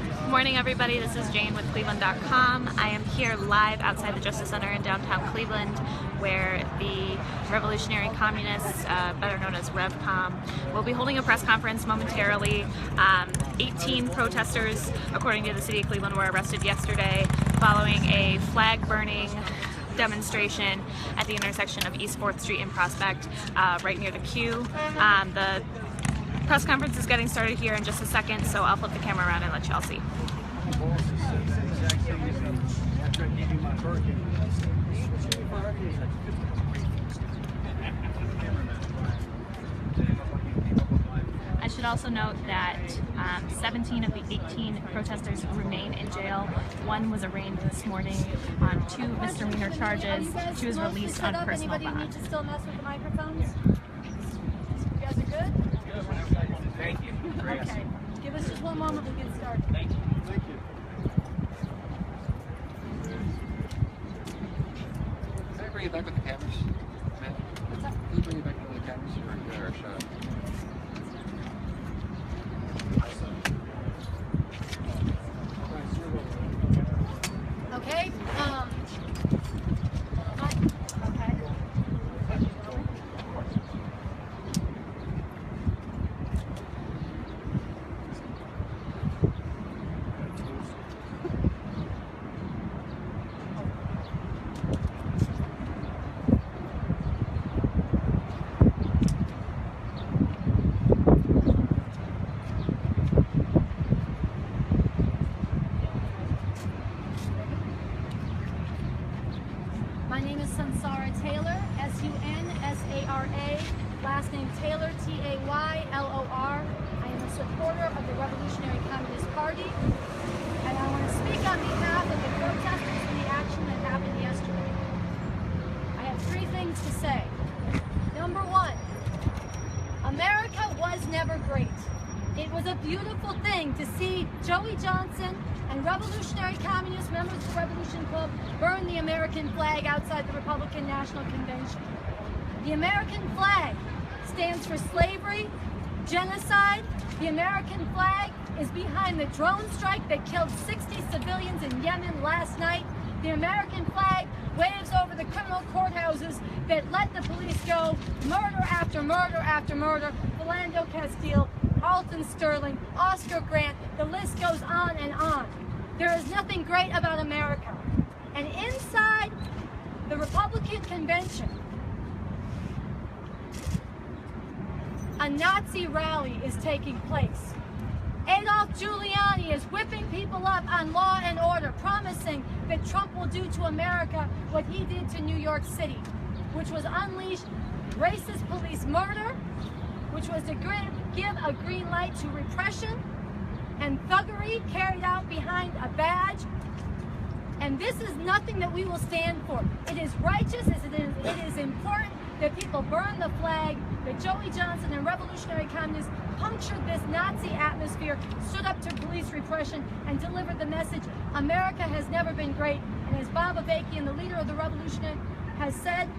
Good morning, everybody. This is Jane with cleveland.com. I am here live outside the Justice Center in downtown Cleveland, where the Revolutionary Communists, better known as RevCom, will be holding a press conference momentarily. 18 protesters, according to the city of Cleveland, were arrested yesterday following a flag-burning demonstration at the intersection of East 4th Street and Prospect, right near the Q. The press conference is getting started here in just a second, so I'll flip the camera around and let y'all see. I should also note that 17 of the 18 protesters remain in jail. One was arraigned this morning on 2 misdemeanor charges. She was released on personal bond. Anybody need to still mess with the microphones? You guys are good? Thank you. Okay. Give us just one moment, we'll get started. Thank you. Thank you. Can I bring it back with the cameras, Matt? What's up? Can you bring it back with the cameras or a shot? Okay. My name is Taylor, S-U-N-S-A-R-A, last name Taylor, T-A-Y-L-O-R. I am a supporter of the Revolutionary Communist Party, and I want to speak on behalf of the protesters and the action that happened yesterday. I have 3 things to say. Number 1, America was never great. It was a beautiful thing to see Joey Johnson and Revolutionary Communist members of the Revolution Club burn the American flag outside the Republican National Convention. The American flag stands for slavery, genocide. The American flag is behind the drone strike that killed 60 civilians in Yemen last night. The American flag waves over the criminal courthouses that let the police go murder after murder after murder. Philando Castile, Alton Sterling, Oscar Grant, the list goes on and on. There is nothing great about America. And inside the Republican convention, a Nazi rally is taking place. Adolf Giuliani is whipping people up on law and order, promising that Trump will do to America what he did to New York City, which was unleash racist police murder, which was to give a green light to repression and thuggery carried out behind a badge. And this is nothing that we will stand for. It is righteous, it is important that people burn the flag, that Joey Johnson and Revolutionary Communists punctured this Nazi atmosphere, stood up to police repression, and delivered the message, America has never been great. And as Bob Avakian, the leader of the revolution, has said,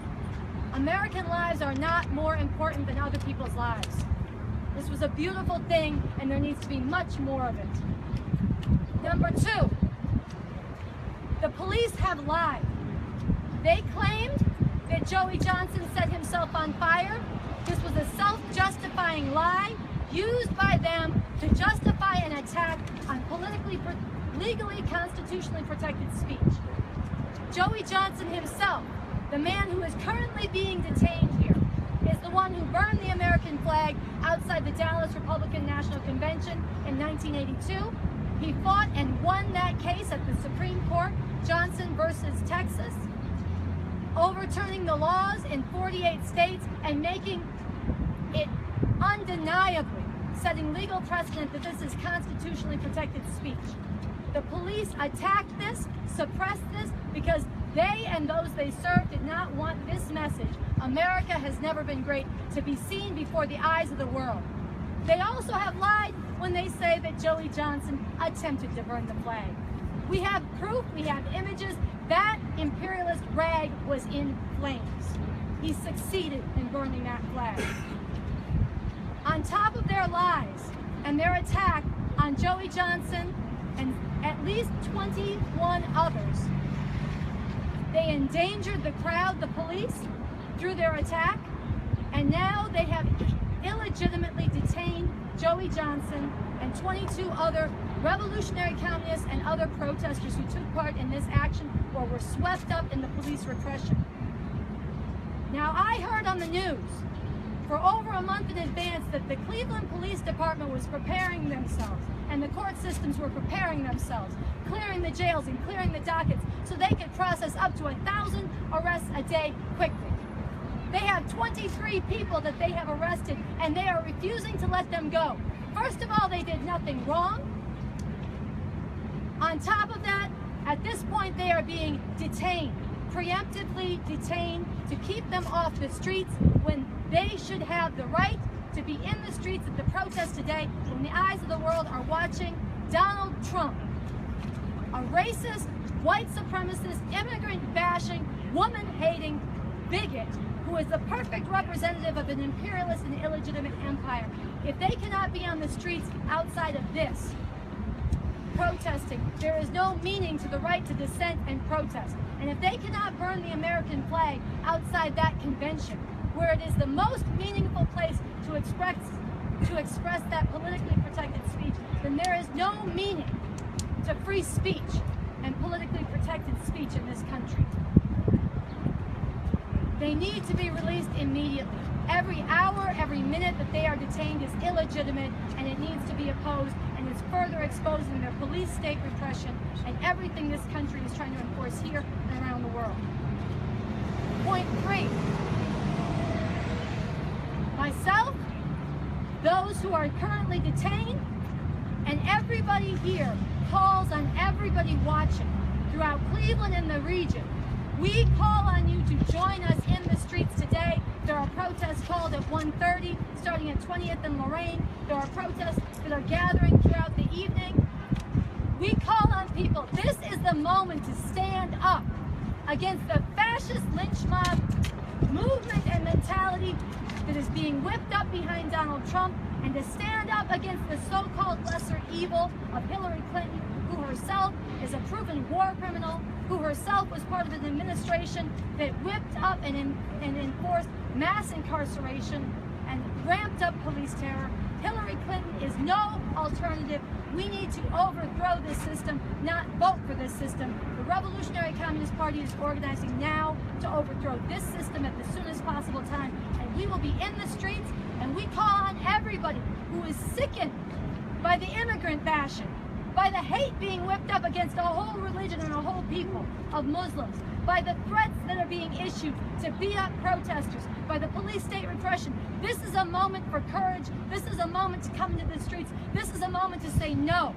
American lives are not more important than other people's lives. This was a beautiful thing, and there needs to be much more of it. Number 2, the police have lied. They claimed that Joey Johnson set himself on fire. This was a self-justifying lie used by them to justify an attack on legally, constitutionally protected speech. Joey Johnson himself, the man who is currently being detained here, is the one who burned the American flag outside the Dallas Republican National Convention in 1982. He fought and won that case at the Supreme Court, Johnson versus Texas, overturning the laws in 48 states and making it undeniably setting legal precedent that this is constitutionally protected speech. The police attacked this, suppressed this, because they and those they served did not want this message, America has never been great, to be seen before the eyes of the world. They also have lied when they say that Joey Johnson attempted to burn the flag. We have proof, we have images. That imperialist rag was in flames. He succeeded in burning that flag. On top of their lies and their attack on Joey Johnson and at least 21 others. They endangered the crowd, the police, through their attack, and now they have illegitimately detained Joey Johnson and 22 other revolutionary communists and other protesters who took part in this action or were swept up in the police repression. Now, I heard on the news for over a month in advance that the Cleveland Police Department was preparing themselves and the court systems were preparing themselves, clearing the jails and clearing the dockets so they could process up to 1,000 arrests a day quickly. They have 23 people that they have arrested and they are refusing to let them go. First of all, they did nothing wrong. On top of that, at this point they are being detained, preemptively detained to keep them off the streets when they should have the right to be in the streets at the protest today when the eyes of the world are watching Donald Trump, a racist, white supremacist, immigrant-bashing, woman-hating bigot who is the perfect representative of an imperialist and illegitimate empire. If they cannot be on the streets outside of this, protesting, there is no meaning to the right to dissent and protest. And if they cannot burn the American flag outside that convention, where it is the most meaningful place to express that politically protected speech, then there is no meaning to free speech and politically protected speech in this country. They need to be released immediately. Every hour, every minute that they are detained is illegitimate and it needs to be opposed, and it's further exposing their police state repression and everything this country is trying to enforce here and around the world. Point 3. Myself, those who are currently detained, and everybody here calls on everybody watching throughout Cleveland and the region. We call on you to join us in the streets today. There are protests called at 1:30, starting at 20th and Lorraine. There are protests that are gathering throughout the evening. We call on people. This is the moment to stand up against the fascist lynch mob movement and mentality that is being whipped up behind Donald Trump, and to stand up against the so-called lesser evil of Hillary Clinton, who herself is a proven war criminal, who herself was part of an administration that whipped up and enforced mass incarceration and ramped up police terror. Hillary Clinton is no alternative. We need to overthrow this system, not vote for this system. The Revolutionary Communist Party is organizing now to overthrow this system at the soonest possible time, and we will be in the streets, and we call on everybody who is sickened by the immigrant bashing, by the hate being whipped up against a whole religion and a whole people of Muslims, by the threats that are being issued to beat up protesters, by the police state repression. This is a moment for courage. This is a moment to come into the streets. This is a moment to say no.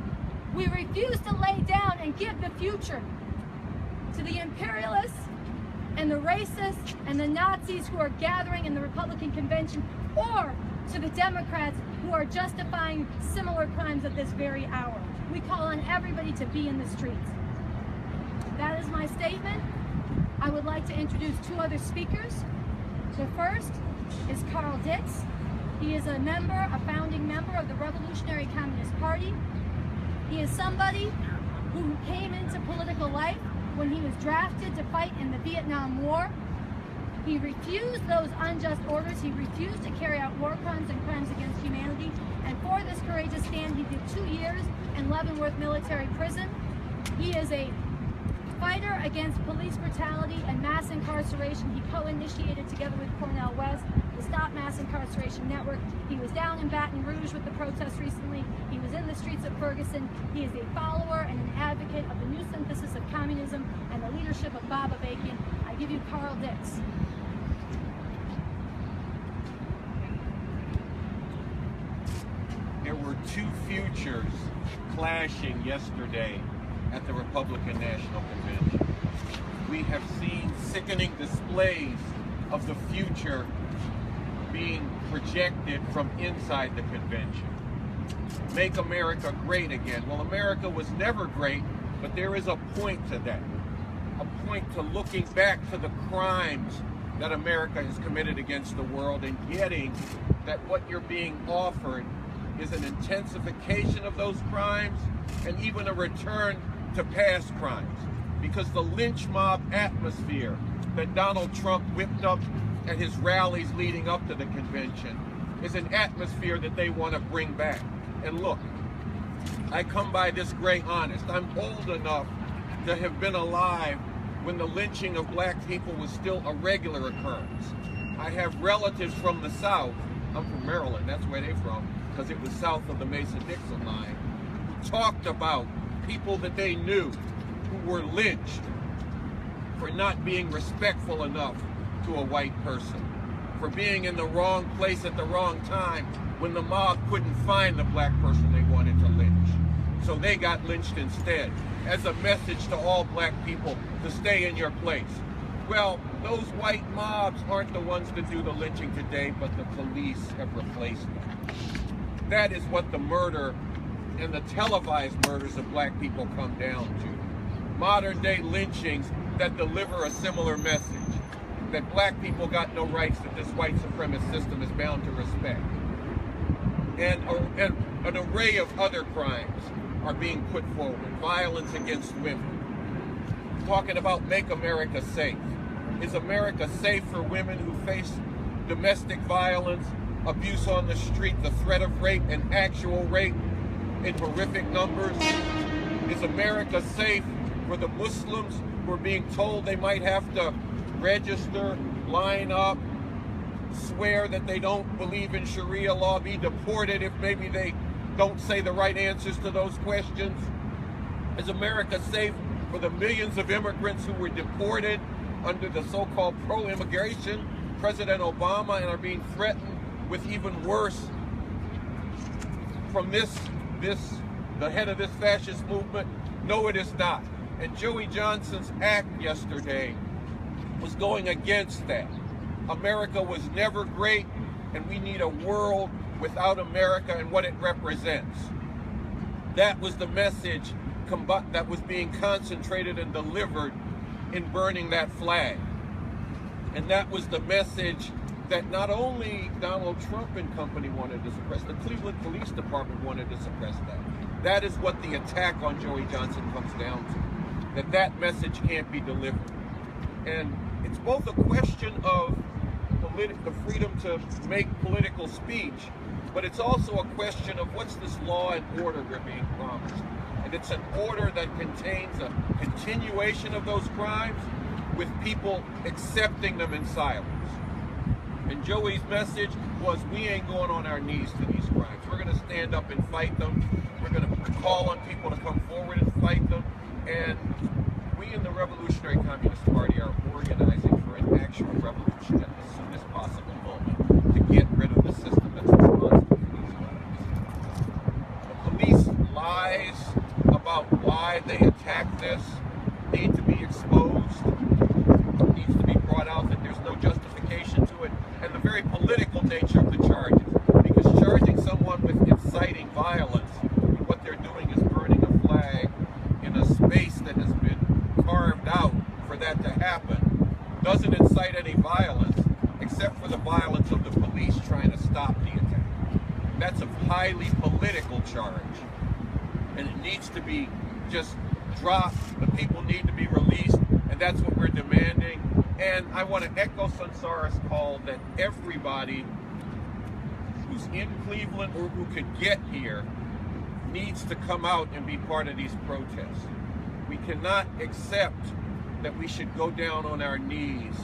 We refuse to lay down and give the future to the imperialists and the racists and the Nazis who are gathering in the Republican convention, or to the Democrats who are justifying similar crimes at this very hour. We call on everybody to be in the streets. That is my statement. I would like to introduce two other speakers. The first is Carl Dix. He is a founding member of the Revolutionary Communist Party. He is somebody who came into political life when he was drafted to fight in the Vietnam War. He refused those unjust orders. He refused to carry out war crimes and crimes against humanity. And for this courageous stand, he did 2 years in Leavenworth Military Prison. He is a fighter against police brutality and mass incarceration. He co-initiated together with Cornel West the Stop Mass Incarceration Network. He was down in Baton Rouge with the protests recently. He was in the streets of Ferguson. He is a follower and an advocate of the new synthesis of communism and the leadership of Bob Avakian. I give you Carl Dix. There were two futures clashing yesterday at the Republican National Convention. We have seen sickening displays of the future being projected from inside the convention. Make America great again. Well, America was never great, but there is a point to that. A point to looking back to the crimes that America has committed against the world and getting that what you're being offered is an intensification of those crimes and even a return to past crimes. Because the lynch mob atmosphere that Donald Trump whipped up at his rallies leading up to the convention is an atmosphere that they want to bring back. And look, I come by this gray honest. I'm old enough to have been alive when the lynching of black people was still a regular occurrence. I have relatives from the South. I'm from Maryland, that's where they're from, because it was south of the Mason-Dixon line, who talked about people that they knew who were lynched for not being respectful enough to a white person, for being in the wrong place at the wrong time when the mob couldn't find the black person they wanted to lynch. So they got lynched instead, as a message to all black people to stay in your place. Well, those white mobs aren't the ones that do the lynching today, but the police have replaced them. That is what the murder and the televised murders of black people come down to. Modern day lynchings that deliver a similar message, that black people got no rights that this white supremacist system is bound to respect. And an array of other crimes are being put forward. Violence against women. Talking about make America safe. Is America safe for women who face domestic violence, abuse on the street, the threat of rape, and actual rape in horrific numbers? Is America safe for the Muslims who are being told they might have to register, line up, swear that they don't believe in Sharia law, be deported if maybe they don't say the right answers to those questions? Is America safe for the millions of immigrants who were deported under the so-called pro-immigration President Obama and are being threatened with even worse from the head of this fascist movement? No, it is not. And Joey Johnson's act yesterday was going against that. America was never great, and we need a world without America and what it represents. That was the message that was being concentrated and delivered in burning that flag. And that was the message that not only Donald Trump and company wanted to suppress, the Cleveland Police Department wanted to suppress that. That is what the attack on Joey Johnson comes down to, that message can't be delivered. And it's both a question of the freedom to make political speech, but it's also a question of what's this law and order we're being promised. And it's an order that contains a continuation of those crimes with people accepting them in silence. And Joey's message was, we ain't going on our knees to these crimes. We're going to stand up and fight them. We're going to call on people to come forward and fight them. And we in the Revolutionary Communist Party are organizing for an actual revolution at the soonest possible moment to get rid of the system that's responsible for these crimes. The police lies about why they attacked this need to be exposed. It needs to be brought out that there's no justification to it, and the very political nature of the charges. Because charging someone with inciting violence, what they're doing is burning a flag in a space that has been carved out for that to happen, doesn't incite any violence except for the violence of the police trying to stop the attack. That's a highly political charge, and it needs to be just dropped. The people need to be released, and that's what we're demanding. And I want to echo Sansara's call that everybody who's in Cleveland or who could get here needs to come out and be part of these protests. We cannot accept that we should go down on our knees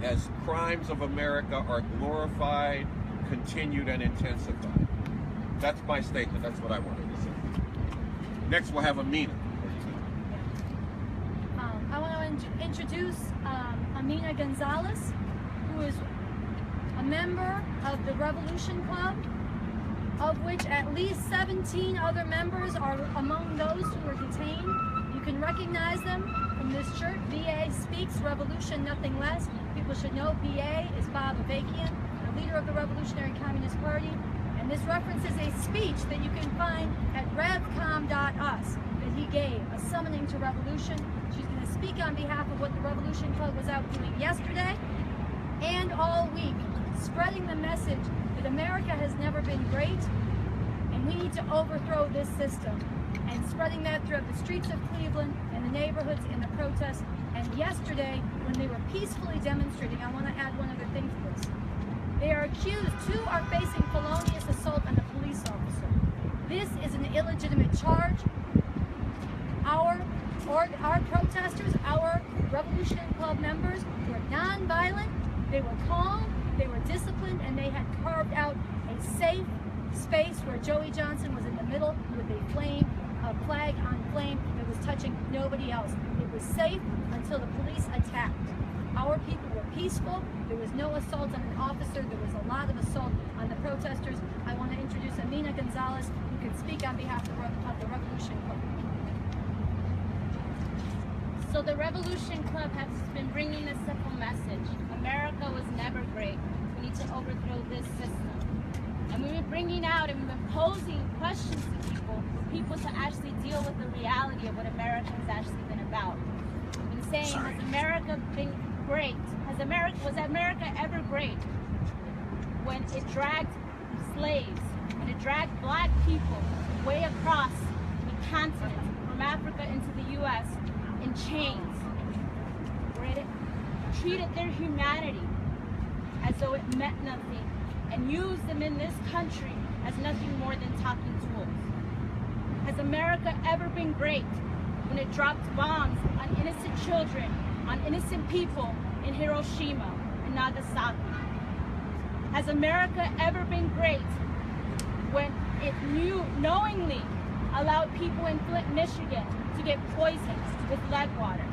as crimes of America are glorified, continued, and intensified. That's my statement. That's what I wanted to say. Next, we'll have Amina. I want to introduce Amina Gonzalez, who is a member of the Revolution Club, of which at least 17 other members are among those who were detained. You can recognize them from this shirt. BA speaks, revolution, nothing less. People should know BA is Bob Avakian, the leader of the Revolutionary Communist Party. And this references a speech that you can find at RevCom.us that he gave, a summoning to revolution. She's going to speak on behalf of what the Revolution Club was out doing yesterday and all week, spreading the message that America has never been great, and we need to overthrow this system. And spreading that throughout the streets of Cleveland and the neighborhoods in the protests. And yesterday, when they were peacefully demonstrating, I want to add one other thing to this. They are accused, two are facing felonious assault on a police officer. This is an illegitimate charge. Our protesters, our Revolutionary Club members were non-violent, they were calm, they were disciplined, and they had carved out a safe space where Joey Johnson was in the middle with a flag on flame that was touching nobody else. It was safe until the police attacked. Our people were peaceful. There was no assault on an officer. There was a lot of assault on the protesters. I want to introduce Amina Gonzalez, who can speak on behalf of the Revolution Club. So the Revolution Club has been bringing a simple message. America was never great. We need to overthrow this system. And we've been bringing out and we've been posing questions to people for people to actually deal with the reality of what America has actually been about. We've been saying, has America been great? Was America ever great when it dragged slaves, when it dragged black people way across the continent from Africa into the U.S. in chains, where it treated their humanity as though it meant nothing and used them in this country as nothing more than talking tools? Has America ever been great when it dropped bombs on innocent children, on innocent people in Hiroshima and Nagasaki? Has America ever been great when it knowingly allowed people in Flint, Michigan to get poisoned with lead water?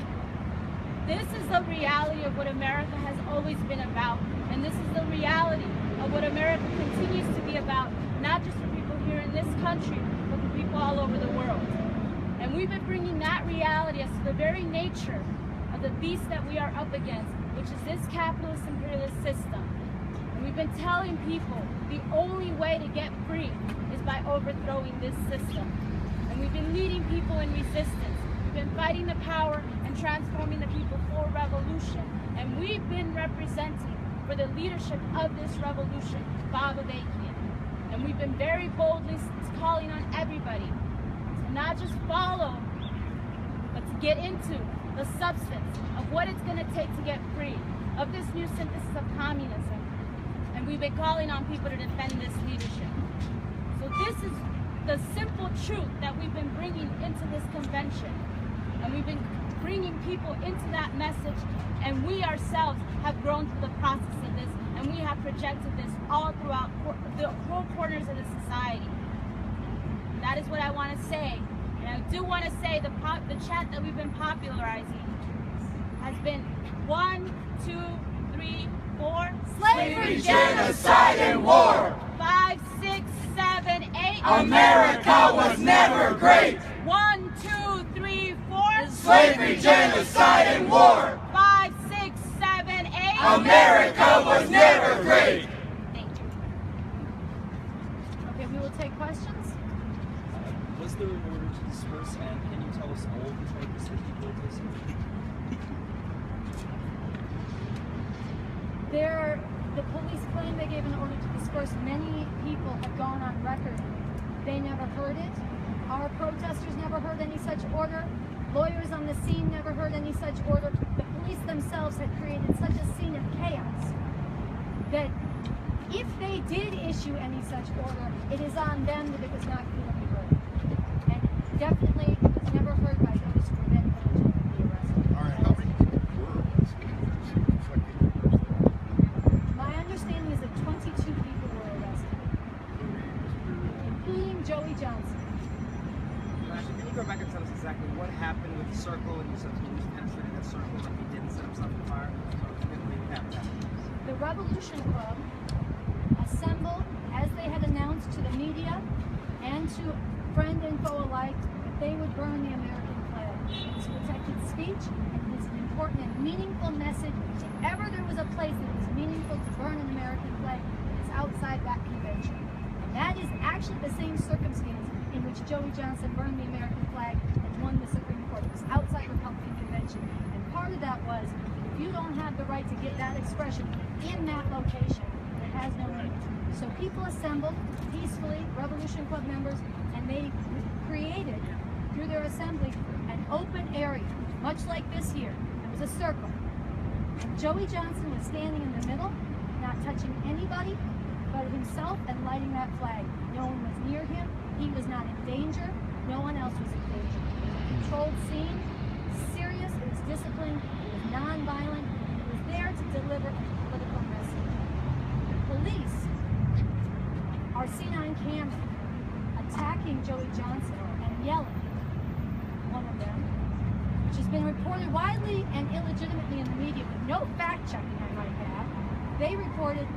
This is the reality of what America has always been about, and this is the reality of what America continues to be about, not just for people here in this country, but for people all over the world. And we've been bringing that reality as to the very nature of the beast that we are up against, which is this capitalist imperialist system. And we've been telling people the only way to get free is by overthrowing this system. And we've been leading people in resistance. We've been fighting the power and transforming the people for revolution. And we've been representing for the leadership of this revolution, Bob Avakian. And we've been very boldly calling on everybody to not just follow, but to get into the substance of what it's going to take to get free of this new synthesis of communism. And we've been calling on people to defend this leadership. So this is the simple truth that we've been bringing into this convention. And we've been bringing people into that message, and we ourselves have grown through the process of this, and we have projected this all throughout the whole corners of the society. That is what I want to say. And I do want to say the chat that we've been popularizing has been 1, 2, 3, 4. Slavery, genocide, and war. 5, 6, 7, 8. America was never great. 1, 2, 3, 4. Slavery, genocide, and war. 5, 6, 7, 8. America was never great. Thank you. Okay, we will take questions. Was there an order to disperse, and can you tell us all the charges that people are facing? The police claim they gave an order to disperse. Many people have gone on record. They never heard it. Our protesters never heard any such order. Lawyers on the scene never heard any such order. The police themselves had created such a scene of chaos that if they did issue any such order, it is on them that it was not going to be heard. And definitely it was never heard by those who were then going to be arrested. All right, how many people were arrested? My understanding is that 22 people were arrested, including Joey Johnson. Can you go back and tell us exactly what happened with the circle, and you said police penetrated that circle and he didn't set himself on fire? So what happened? The Revolution Club assembled, as they had announced to the media and to friend and foe alike, that they would burn the American flag. It's protected speech, and it is an important and meaningful message. If ever there was a place that was meaningful to burn an American flag, it's outside that convention. And that is actually the same circumstance in which Joey Johnson burned the American flag and won the Supreme Court. It was outside Republican convention. And part of that was, if you don't have the right to get that expression in that location, it has no meaning. So people assembled peacefully, Revolution Club members, and they created, through their assembly, an open area, much like this here. It was a circle. And Joey Johnson was standing in the middle, not touching anybody but himself and lighting that flag. No one was near him. He was not in danger. No one else was in danger. It was a controlled scene, serious, it was disciplined, it was non-violent, it was there to deliver a political message. The police are seen on camera attacking Joey Johnson and yelling, one of them, which has been reported widely and illegitimately in the media with no fact-checking, I might add. They reported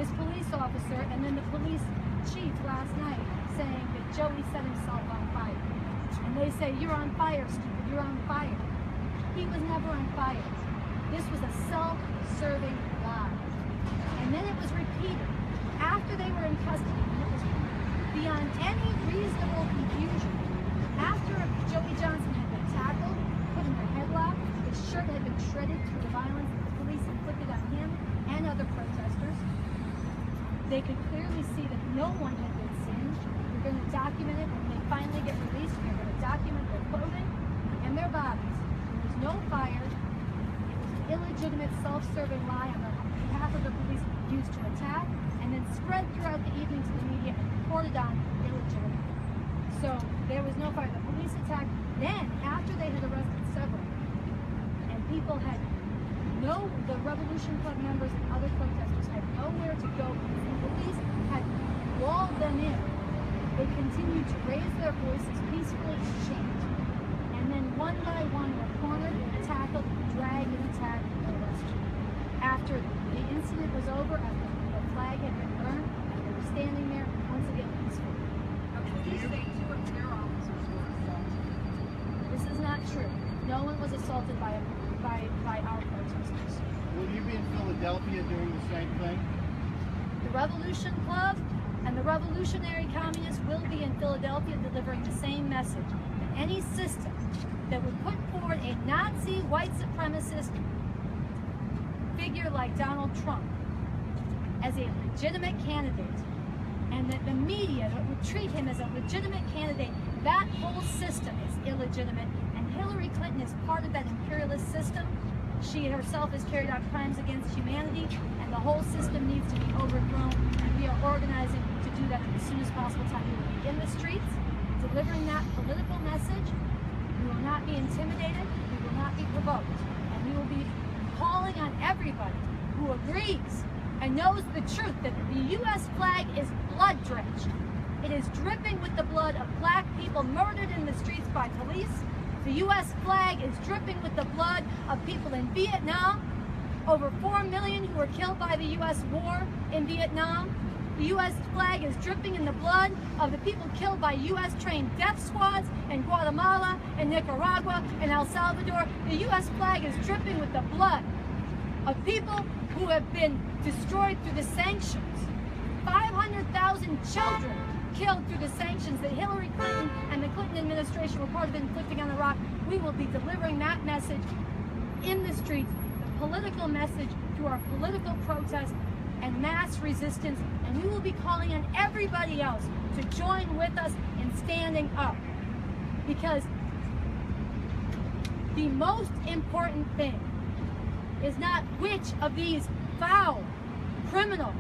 this police officer and then the police chief last night saying that Joey set himself on fire. And they say, you're on fire, stupid, you're on fire. He was never on fire. This was a self-serving lie. And then it was repeated after they were in custody. And it was beyond any reasonable confusion. After Joey Johnson had been tackled, put in a headlock, his shirt had been shredded through the violence that the police inflicted on him and other protesters, they could clearly see that no one had been singed. We're going to document it when they finally get released. We're going to document their clothing and their bodies. There was no fire. It was an illegitimate, self-serving lie on behalf of the police used to attack and then spread throughout the evening to the media and reported on illegitimate. So there was no fire. The police attacked. Then, after they had arrested several, and people had the Revolution Club members and other protesters had nowhere to go because the police had walled them in. They continued to raise their voices peacefully and chant. And then one by one were cornered, tackled, dragged, and attacked and arrested. After the incident was over, after the flag had been burned, they were standing there once again peacefully. Police say two of their officers were assaulted. This is not true. No one was assaulted by our protesters. Will you be in Philadelphia doing the same thing? The Revolution Club and the revolutionary communists will be in Philadelphia delivering the same message. That any system that would put forward a Nazi white supremacist figure like Donald Trump as a legitimate candidate, and that the media would treat him as a legitimate candidate, that whole system is illegitimate. And Hillary Clinton is part of that imperialist system. She herself has carried out crimes against humanity, and the whole system needs to be overthrown. And we are organizing to do that at the soonest possible time. We will be in the streets, delivering that political message. We will not be intimidated. We will not be provoked. And we will be calling on everybody who agrees and knows the truth that the U.S. flag is blood-drenched. It is dripping with the blood of black people murdered in the streets by police. The U.S. flag is dripping with the blood of people in Vietnam. Over 4 million who were killed by the U.S. war in Vietnam. The U.S. flag is dripping in the blood of the people killed by U.S. trained death squads in Guatemala and Nicaragua and El Salvador. The U.S. flag is dripping with the blood of people who have been destroyed through the sanctions. 500,000 children killed through the sanctions that Hillary Clinton and the Clinton administration were part of inflicting on Iraq. We will be delivering that message in the streets, the political message through our political protest and mass resistance, and we will be calling on everybody else to join with us in standing up. Because the most important thing is not which of these foul, criminal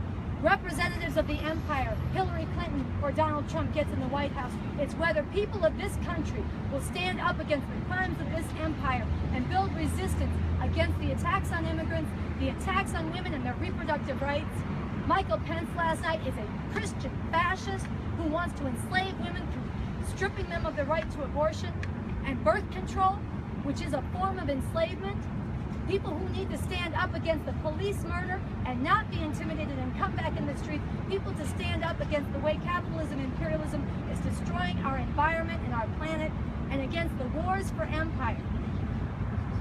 representatives of the empire, Hillary Clinton or Donald Trump, gets in the White House. It's whether people of this country will stand up against the crimes of this empire and build resistance against the attacks on immigrants, the attacks on women and their reproductive rights. Michael Pence last night is a Christian fascist who wants to enslave women through stripping them of the right to abortion and birth control, which is a form of enslavement. People who need to stand up against the police murder and not be intimidated and come back in the streets. People to stand up against the way capitalism and imperialism is destroying our environment and our planet, and against the wars for empire.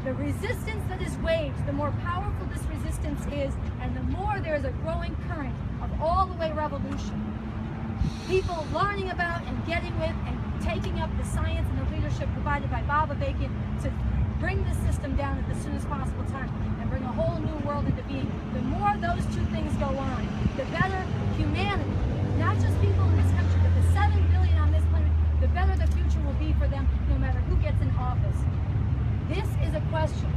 The resistance that is waged, the more powerful this resistance is, and the more there is a growing current of all-the-way revolution. People learning about and getting with and taking up the science and the leadership provided by Bob Avakian to bring the system down at the soonest possible time. And bring a whole new world into being. The more those two things go on, the better humanity, not just people in this country, but the 7 billion on this planet, the better the future will be for them, no matter who gets in office. This is a question.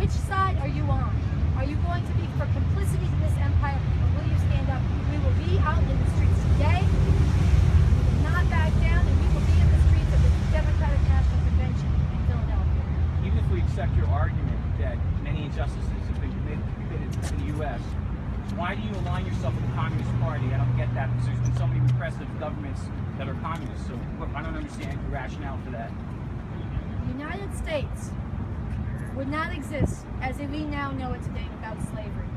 Which side are you on? Are you going to be for complicity to this empire, or will you stand up? We will be out in the streets today. We will not back down, and we will be in the streets of the Democratic National Convention in Philadelphia. Even if we accept your argument that many injustices have been committed in the U.S., why do you align yourself with the Communist Party? I don't get that, because there's been so many repressive governments that are communist. So I don't understand the rationale for that. The United States would not exist as we now know it today without slavery.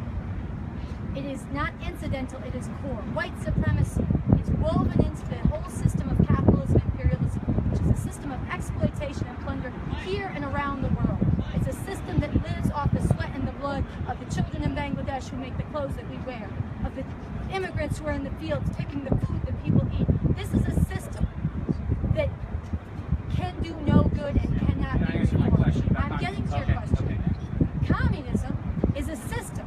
It is not incidental, it is core. White supremacy is woven into the whole system of capitalism and imperialism, which is a system of exploitation and plunder here and around the world. It's a system that lives off the sweat and the blood of the children in Bangladesh who make the clothes that we wear, of the immigrants who are in the fields picking the food that people eat. This is a system that can do no good and cannot be reformed. I'm getting to your question. Communism is a system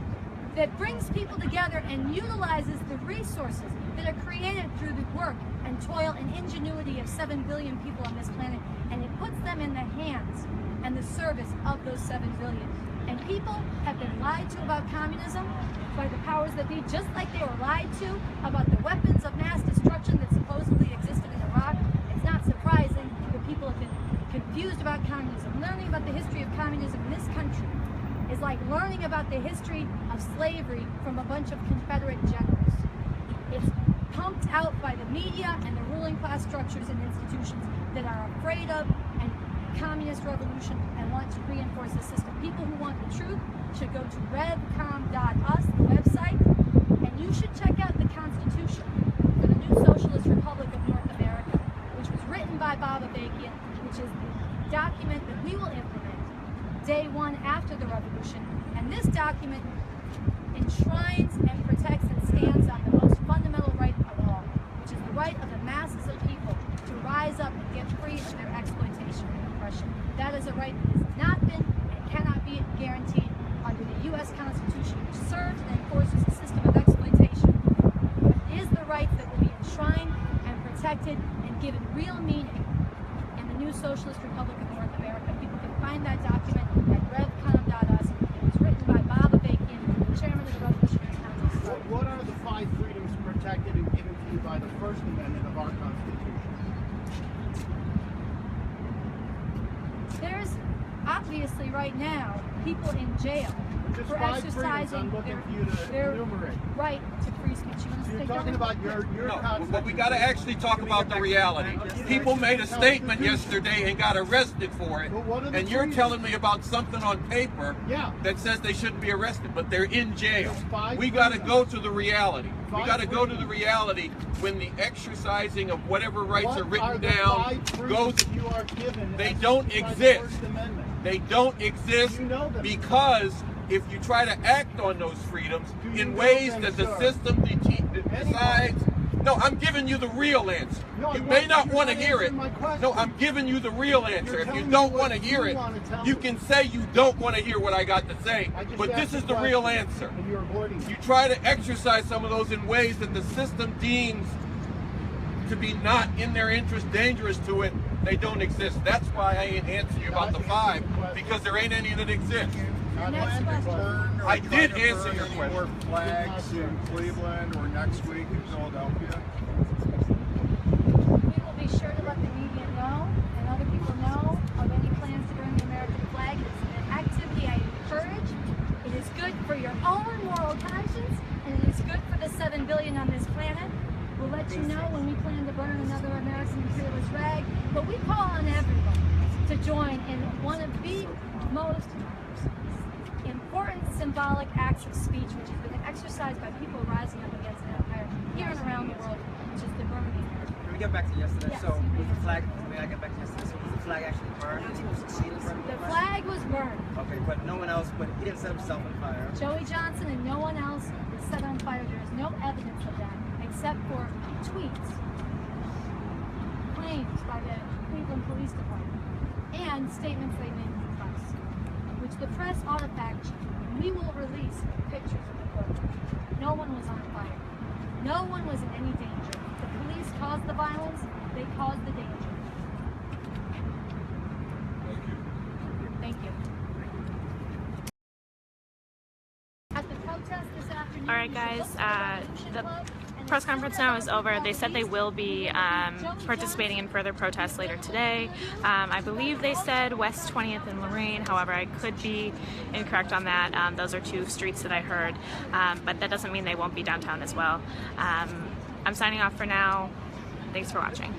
that brings people together and utilizes the resources that are created through the work and toil and ingenuity of 7 billion people on this planet, and it puts them in the hands and the service of those 7 billion. And people have been lied to about communism by the powers that be, just like they were lied to about the weapons of mass destruction that supposedly existed in Iraq. It's not surprising that people have been confused about communism. Learning about the history of communism in this country is like learning about the history of slavery from a bunch of Confederate generals. It's pumped out by the media and the ruling class structures and institutions that are afraid of a communist revolution and want to reinforce the system. People who want the truth should go to RevCom.us, the website, and you should check out the Constitution for the new Socialist Republic of North America, which was written by Bob Avakian, which is the document that we will implement day one after the revolution. And this document enshrines and protects and stands on the most fundamental right of all, which is the right of the masses of people to rise up and get free of their exploitation and oppression. That is a right that has not been and cannot be guaranteed under the U.S. Constitution, which serves and enforces a system of exploitation. But it is the right that will be enshrined and protected and given real meaning in the new Socialist Republic of North America. People can find that document at RevCom.us. It was written by Bob Avakian, chairman of the Revolutionary Council. What are the 5 freedoms protected and given to you by the First Amendment of our Constitution? There's obviously right now people in jail Just for 5 freedoms exercising I'm looking for you to their enumerate. right to free speech. You want to So you're take talking over? about your No, Constitution. but we got to actually talk about the reality. People made a statement yesterday and got arrested for it, But what are the and you're freedoms? telling me about something on paper Yeah. that says they shouldn't be arrested, but they're in jail. There's 5 We got to freedoms. go to the reality. We 5 got to go to the freedoms. reality when the exercising of whatever rights What are written the down 5 freedoms goes. you are given They as don't by the exist. First Amendment? They don't exist You know them. because if you try to act on those freedoms Do you in know ways them, that the sir? system decides. No, I'm giving you the real answer. No, You I may want- not you're want to not hear it. answering my question. No, I'm giving you the real answer. You're If you telling don't me want to what hear you it, wanna tell you me. can say you don't want to hear what I got to say. I just But asked this is a the real question, answer. And you're avoiding it. You try to exercise some of those in ways that the system deems to be not in their interest, dangerous to it. They don't exist. That's why I ain't answering you about the 5, because there ain't any that exist. Next question. I did answer your question. More flags in Cleveland or next week in Philadelphia? We will be sure to let the media know and other people know of any plans to burn the American flag. It's an activity I encourage. It is good for your own moral conscience, and it is good for the 7 billion on this planet. We'll let you know when we plan to burn another American imperialist rag, but we call on everyone to join in one of the most important symbolic acts of speech, which has been exercised by people rising up against an empire here and around the world, which is the burning. Can we get back to yesterday? Yes. So was the flag, may I get back to yesterday? So was the flag actually burned? Did he succeed in burning The flag was burned. Okay, but no one else, but he didn't set himself on fire. Joey Johnson and no one else was set on fire. There is no evidence of that except for tweets, claims by the Cleveland Police Department, and statements they made in the press. which the press artifact checked, and we will release pictures of the courtroom. No one was on fire. No one was in any danger. The police caused the violence. They caused the danger. Thank you. At the protest this afternoon, All right, guys, the press conference now is over. They said they will be participating in further protests later today. I believe they said West 20th and Lorraine. However, I could be incorrect on that. Those are two streets that I heard, but that doesn't mean they won't be downtown as well. I'm signing off for now. Thanks for watching.